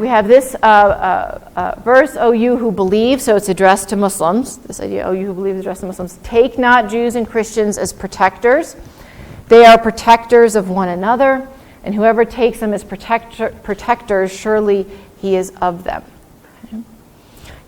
We have this verse, O you who believe, so it's addressed to Muslims. This idea, O you who believe, is addressed to Muslims. Take not Jews and Christians as protectors. They are protectors of one another, and whoever takes them as protectors, surely he is of them. Okay.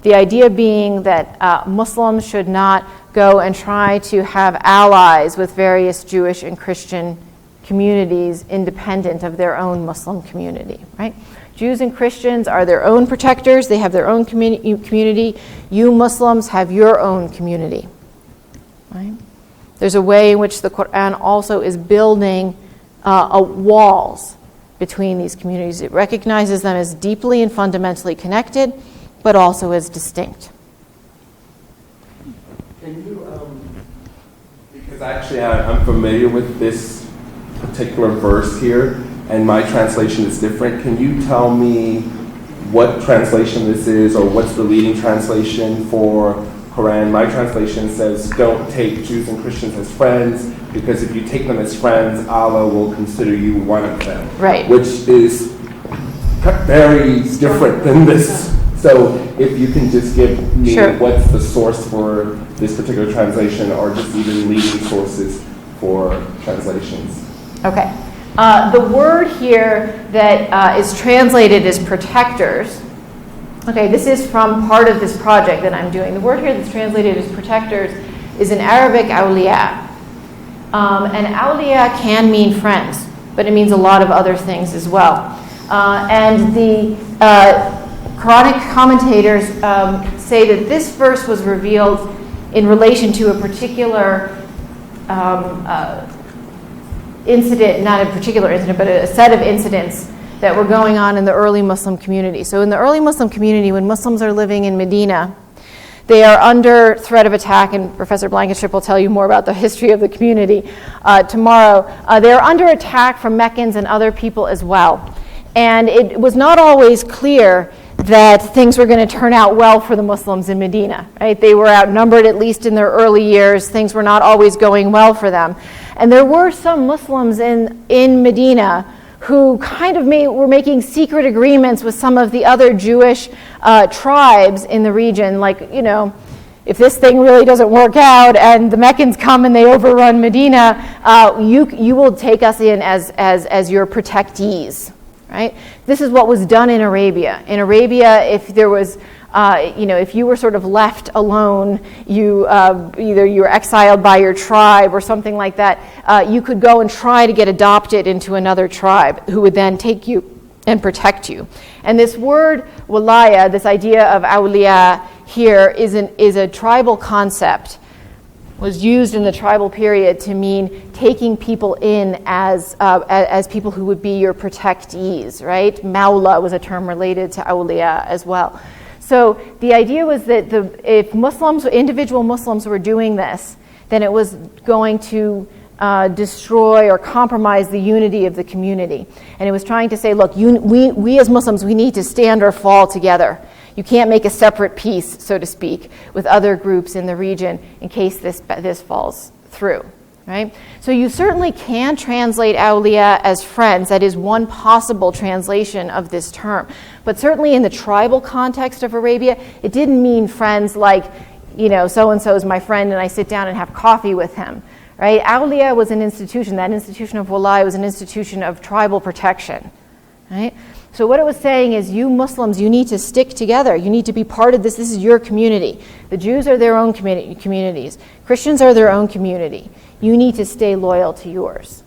The idea being that Muslims should not go and try to have allies with various Jewish and Christian communities independent of their own Muslim community, right? Jews and Christians are their own protectors. They have their own community. You Muslims have your own community, right? There's a way in which the Quran also is building walls between these communities. It recognizes them as deeply and fundamentally connected, but also as distinct. Can you, because actually I'm familiar with this particular verse here, and my translation is different. Can you tell me what translation this is, or what's the leading translation for Quran? My translation says, don't take Jews and Christians as friends, because if you take them as friends, Allah will consider you one of them. Right. Which is very different than this. So if you can just give me what's the source for this particular translation, or just even leading sources for translations. Okay. The word here that is translated as protectors, okay, this is from part of this project that I'm doing. The word here that's translated as protectors is in Arabic awliya. And awliya can mean friends, but it means a lot of other things as well. And the Quranic commentators say that this verse was revealed in relation to a particular incident, not a particular incident, but a set of incidents that were going on in the early Muslim community. So in the early Muslim community, when Muslims are living in Medina, they are under threat of attack, and Professor Blankenship will tell you more about the history of the community tomorrow. They are under attack from Meccans and other people as well. And it was not always clear that things were going to turn out well for the Muslims in Medina, right? They were outnumbered, at least in their early years. Things were not always going well for them. And there were some Muslims in Medina who kind of were making secret agreements with some of the other Jewish tribes in the region, like, you know, if this thing really doesn't work out and the Meccans come and they overrun Medina, you will take us in as your protectees. Right? This is what was done in Arabia. In Arabia, if there was, if you were sort of left alone, either you were exiled by your tribe or something like that, you could go and try to get adopted into another tribe who would then take you and protect you. And this word walaya, this idea of awliya here, is a tribal concept. Was used in the tribal period to mean taking people in as people who would be your protectees, right? Mawla was a term related to awliya as well. So the idea was that if individual Muslims were doing this, then it was going to destroy or compromise the unity of the community. And it was trying to say, look, we as Muslims, we need to stand or fall together. You can't make a separate peace, so to speak, with other groups in the region in case this falls through, right? So you certainly can translate awliya as friends. That is one possible translation of this term. But certainly in the tribal context of Arabia, it didn't mean friends like, so-and-so is my friend and I sit down and have coffee with him, right? Awliya was an institution. That institution of walaya was an institution of tribal protection, right? So what it was saying is, you Muslims, you need to stick together. You need to be part of this. This is your community. The Jews are their own communities. Christians are their own community. You need to stay loyal to yours.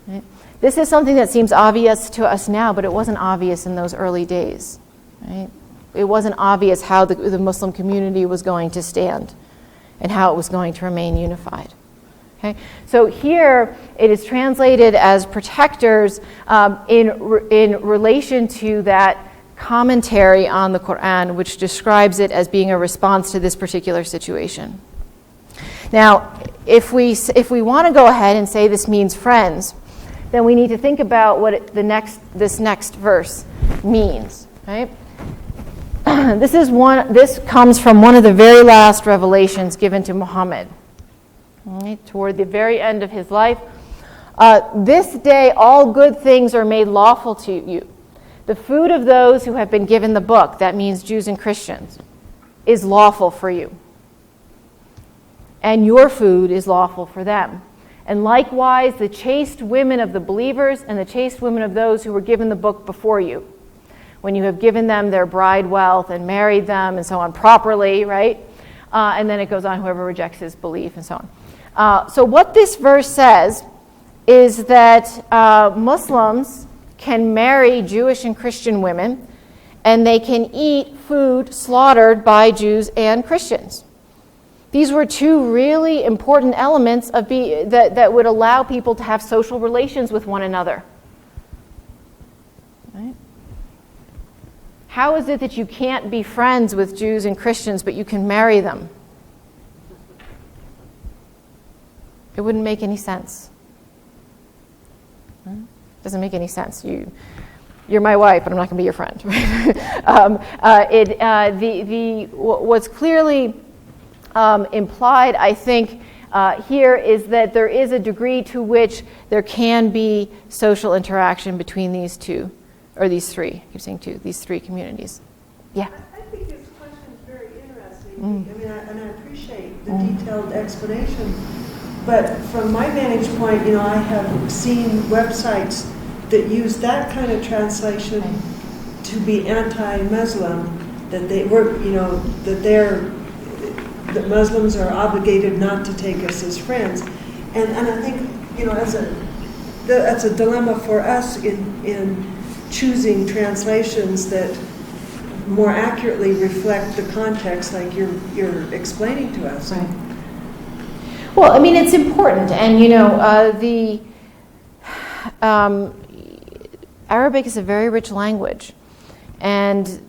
Right? This is something that seems obvious to us now, but it wasn't obvious in those early days. Right? It wasn't obvious how the Muslim community was going to stand and how it was going to remain unified. Okay? So here it is translated as protectors in relation to that commentary on the Quran, which describes it as being a response to this particular situation. Now, if we want to go ahead and say this means friends, then we need to think about what this next verse means. Right? This comes from one of the very last revelations given to Muhammad. Right, toward the very end of his life. This day all good things are made lawful to you. The food of those who have been given the book, that means Jews and Christians, is lawful for you. And your food is lawful for them. And likewise, the chaste women of the believers and the chaste women of those who were given the book before you, when you have given them their bride wealth and married them and so on properly, right? And then it goes on, whoever rejects his belief and so on. So what this verse says is that Muslims can marry Jewish and Christian women, and they can eat food slaughtered by Jews and Christians. These were two really important elements of that would allow people to have social relations with one another. Right? How is it that you can't be friends with Jews and Christians, but you can marry them? It wouldn't make any sense. Doesn't make any sense. You're my wife, but I'm not going to be your friend. What's clearly implied, I think, here is that there is a degree to which there can be social interaction between these two, or these three. I keep saying two. These three communities. Yeah. I think this question is very interesting. I mean, I appreciate the detailed explanation. But from my vantage point, I have seen websites that use that kind of translation to be anti-Muslim, that they were, that Muslims are obligated not to take us as friends, and I think that's a dilemma for us in choosing translations that more accurately reflect the context, like you're explaining to us. Right. Well, I mean, it's important, and the Arabic is a very rich language, and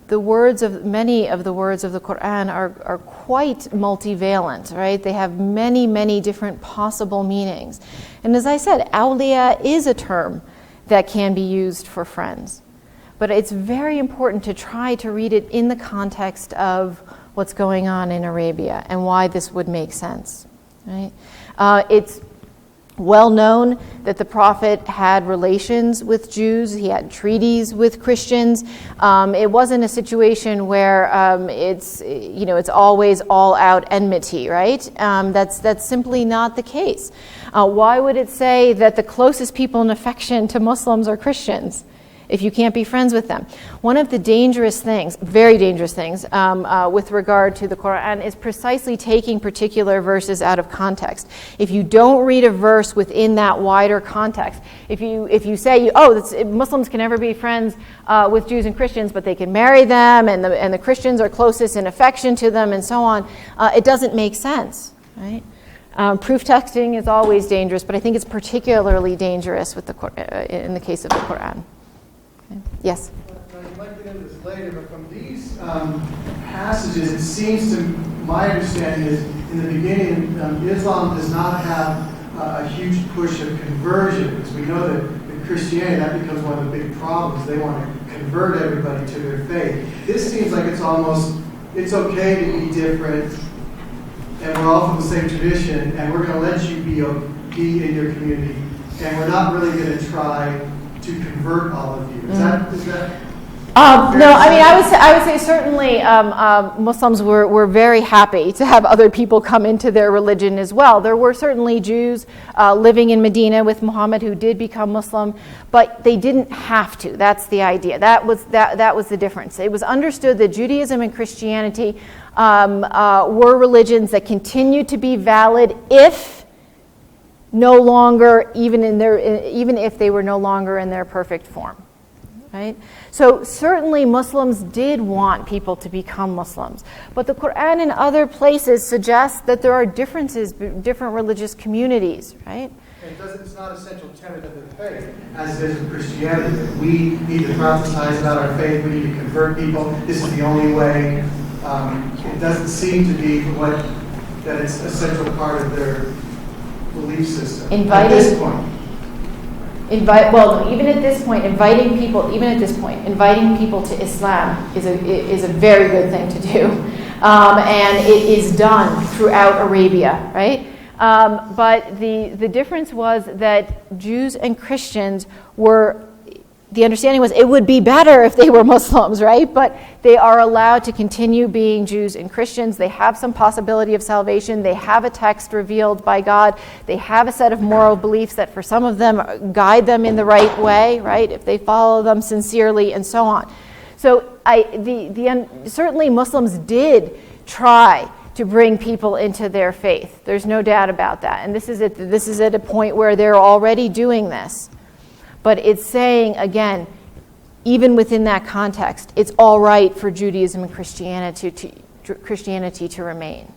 many of the words of the Quran are quite multivalent, right? They have many, many different possible meanings. And as I said, awliya is a term that can be used for friends. But it's very important to try to read it in the context of what's going on in Arabia and why this would make sense, right? It's well known that the Prophet had relations with Jews. He had treaties with Christians. It wasn't a situation where it's always all-out enmity, right? That's simply not the case. Why would it say that the closest people in affection to Muslims are Christians if you can't be friends with them? One of the dangerous things, very dangerous things, with regard to the Quran is precisely taking particular verses out of context. If you don't read a verse within that wider context, if you say, Muslims can never be friends with Jews and Christians, but they can marry them, and the Christians are closest in affection to them, and so on, it doesn't make sense, right? Proof texting is always dangerous, but I think it's particularly dangerous with in the case of the Quran. Yes? You might get into this later, but from these passages, it seems to my understanding is in the beginning, Islam does not have a huge push of conversion, because we know that in Christianity, that becomes one of the big problems. They want to convert everybody to their faith. This seems like it's okay to be different, and we're all from the same tradition, and we're going to let you be in your community, and we're not really going to try to convert all of you. Is that no, I mean, I would say certainly Muslims were very happy to have other people come into their religion as well. There were certainly Jews living in Medina with Muhammad who did become Muslim, but they didn't have to. That's the idea. That was the difference. It was understood that Judaism and Christianity were religions that continued to be valid if even if they were no longer in their perfect form, right? So certainly Muslims did want people to become Muslims, but the Quran and other places suggest that there are differences, different religious communities, right? It's not a central tenet of their faith, as it is in Christianity. We need to prophesize about our faith. We need to convert people. This is the only way. It doesn't seem to be that it's a central part of their belief system at this point. Even at this point, inviting people to Islam is a very good thing to do, and it is done throughout Arabia, right? But the difference was that Jews and Christians were the understanding was it would be better if they were Muslims, right? But they are allowed to continue being Jews and Christians. They have some possibility of salvation. They have a text revealed by God. They have a set of moral beliefs that for some of them guide them in the right way, right? If they follow them sincerely and so on. So certainly Muslims did try to bring people into their faith. There's no doubt about that. And this is at a point where they're already doing this. But it's saying, again, even within that context, it's all right for Judaism and Christianity to remain.